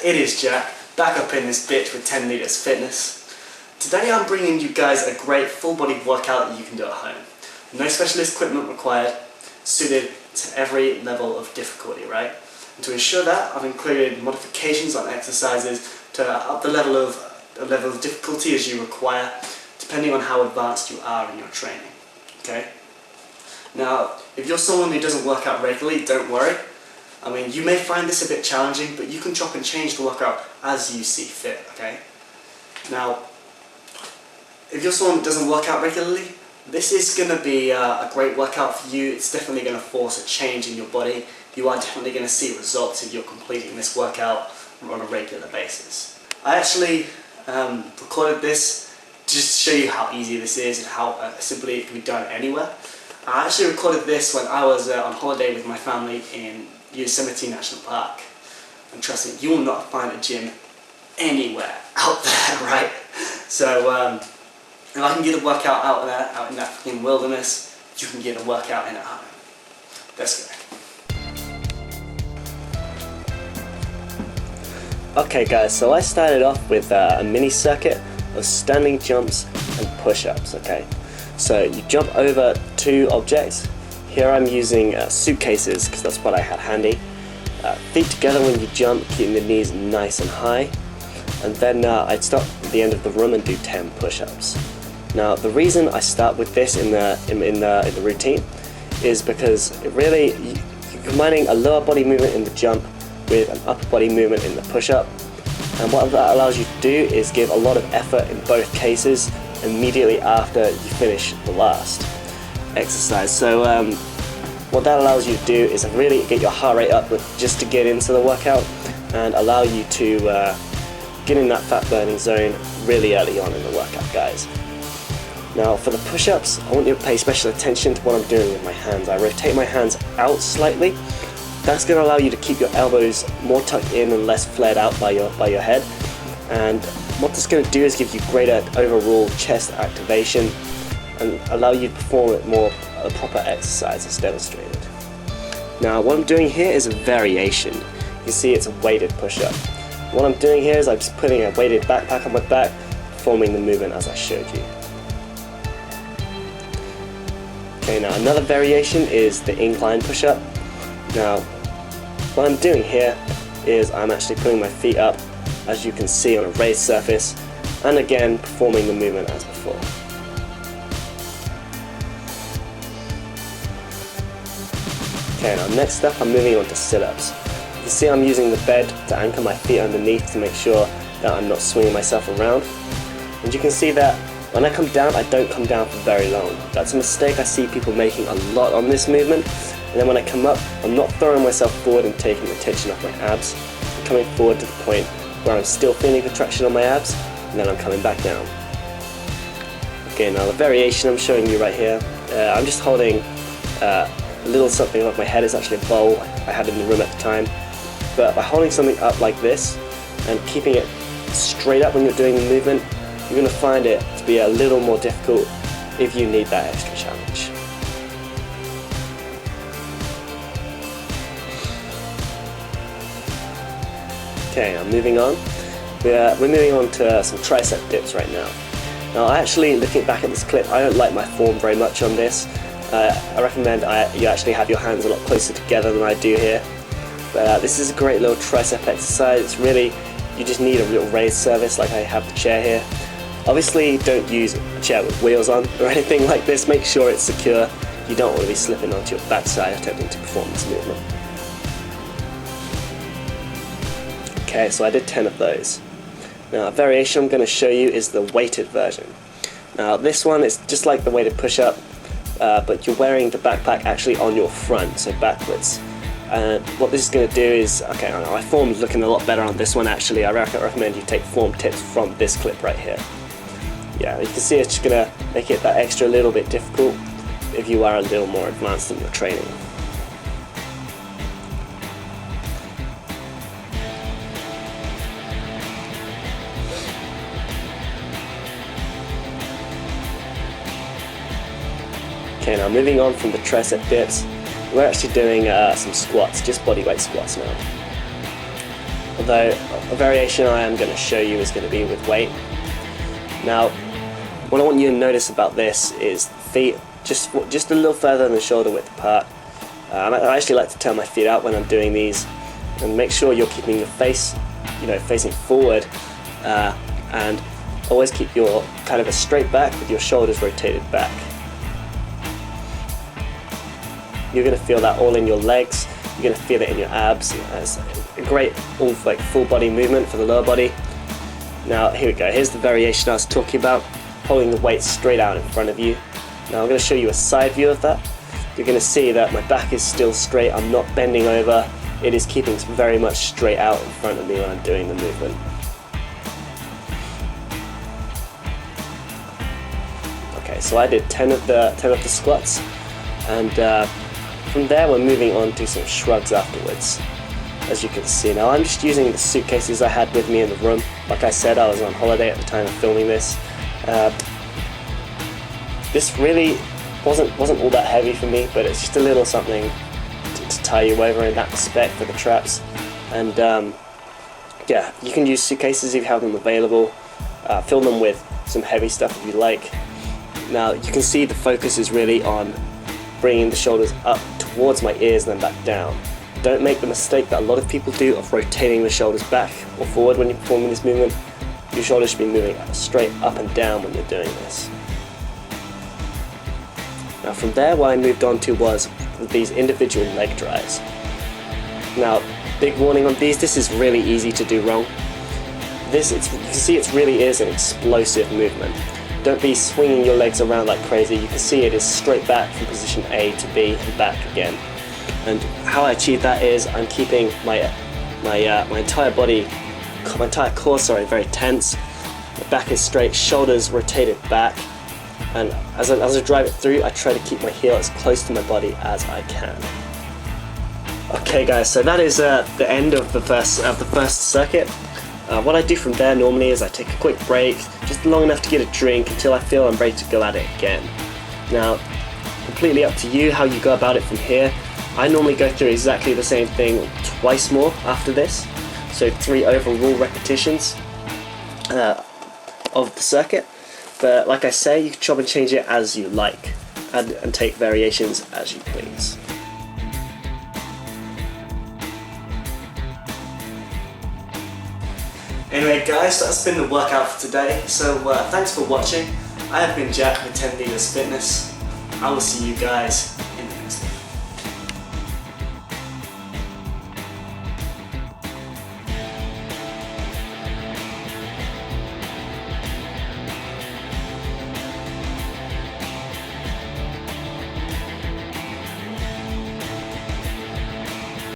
it is Jack, back up in this bitch with 10 Liters Fitness. Today I'm bringing you guys a great full body workout that you can do at home. No specialist equipment required, suited to every level of difficulty, right? And to ensure that, I've included modifications on exercises to up the level of difficulty as you require, depending on how advanced you are in your training, okay? Now, if you're someone who doesn't work out regularly, don't worry. I mean, you may find this a bit challenging, but you can chop and change the workout as you see fit, okay? Now, if you're someone who doesn't work out regularly, this is going to be a great workout for you. It's definitely going to force a change in your body. You are definitely going to see results if you're completing this workout on a regular basis. I actually recorded this just to show you how easy this is and how simply it can be done anywhere. I actually recorded this when I was on holiday with my family in Yosemite National Park, and trust me, you will not find a gym anywhere out there, right? So if I can get a workout out there, out in that fucking wilderness, you can get a workout in at home. Let's go. Okay guys, so I started off with a mini circuit of standing jumps and push-ups, okay? So you jump over two objects. Here I'm using suitcases because that's what I had handy. Feet together when you jump, keeping the knees nice and high. And then I'd stop at the end of the room and do 10 push-ups. Now the reason I start with this in the routine is because it really, you're combining a lower body movement in the jump with an upper body movement in the push-up. And what that allows you to do is give a lot of effort in both cases immediately after you finish the last exercise. So what that allows you to do is really get your heart rate up just to get into the workout and allow you to get in that fat burning zone really early on in the workout, guys. Now for the push-ups, I want you to pay special attention to what I'm doing with my hands. I rotate my hands out slightly. That's going to allow you to keep your elbows more tucked in and less flared out by your head. And what this is going to do is give you greater overall chest activation and allow you to perform it more a proper exercise as demonstrated. Now what I'm doing here is a variation. You see it's a weighted push-up. What I'm doing here is I'm just putting a weighted backpack on my back, performing the movement as I showed you. Okay, now another variation is the incline push-up. Now what I'm doing here is I'm actually putting my feet up, as you can see, on a raised surface, and again performing the movement as before. Okay, now next up I'm moving on to sit-ups. You can see I'm using the bed to anchor my feet underneath to make sure that I'm not swinging myself around. And you can see that when I come down, I don't come down for very long. That's a mistake I see people making a lot on this movement. And then when I come up, I'm not throwing myself forward and taking the tension off my abs. I'm coming forward to the point where I'm still feeling the traction on my abs, and then I'm coming back down. Okay, now the variation I'm showing you right here, I'm just holding a little something above my head. It's actually a bowl I had in the room at the time. But by holding something up like this and keeping it straight up when you're doing the movement, you're going to find it to be a little more difficult if you need that extra challenge. Okay, now moving on. We're moving on to some tricep dips right now. Now actually, looking back at this clip, I don't like my form very much on this. I recommend you actually have your hands a lot closer together than I do here. But this is a great little tricep exercise. It's really, you just need a little raised surface like I have the chair here. Obviously don't use a chair with wheels on or anything like this. Make sure it's secure. You don't want to be slipping onto your backside attempting to perform this movement. Okay, so I did 10 of those. Now a variation I'm going to show you is the weighted version. Now this one is just like the weighted push-up, but you're wearing the backpack actually on your front, so backwards. And what this is going to do is, okay, my form's looking a lot better on this one actually. I recommend you take form tips from this clip right here. Yeah, you can see it's just going to make it that extra little bit difficult if you are a little more advanced in your training. Okay, now moving on from the tricep dips, we're actually doing some squats, just bodyweight squats now. although a variation I am going to show you is going to be with weight. Now, what I want you to notice about this is feet just a little further than the shoulder width apart. I actually like to turn my feet out when I'm doing these, and make sure you're keeping your face, facing forward, and always keep your kind of a straight back with your shoulders rotated back. You're going to feel that all in your legs. You're going to feel it in your abs. It's a great full body movement for the lower body. Now here we go. Here's the variation I was talking about, holding the weight straight out in front of you. Now I'm going to show you a side view of that. You're going to see that my back is still straight. I'm not bending over. It is keeping very much straight out in front of me when I'm doing the movement. Okay, so I did 10 of the squats, and from there we're moving on to some shrugs afterwards. As you can see, now I'm just using the suitcases I had with me in the room. Like I said, I was on holiday at the time of filming this. This really wasn't all that heavy for me, but it's just a little something to tie you over in that respect for the traps. And yeah, you can use suitcases if you have them available. Fill them with some heavy stuff if you like. Now you can see the focus is really on bringing the shoulders up towards my ears and then back down. Don't make the mistake that a lot of people do of rotating the shoulders back or forward when you're performing this movement. Your shoulders should be moving straight up and down when you're doing this. Now from there, what I moved on to was these individual leg drives. Now, big warning on these, this is really easy to do wrong. You can see it really is an explosive movement. Don't be swinging your legs around like crazy. You can see it is straight back from position A to B and back again. And how I achieve that is I'm keeping my entire body, my entire core, very tense. My back is straight, shoulders rotated back, and as I drive it through, I try to keep my heel as close to my body as I can. Okay, guys, so that is the end of the first circuit. What I do from there normally is I take a quick break, just long enough to get a drink until I feel I'm ready to go at it again. Now, completely up to you how you go about it from here. I normally go through exactly the same thing twice more after this, so 3 overall repetitions of the circuit. But like I say, you can chop and change it as you like, and take variations as you please. Anyway guys, that's been the workout for today, so thanks for watching. I have been Jack with 10 Meters Fitness. I will see you guys in the next one.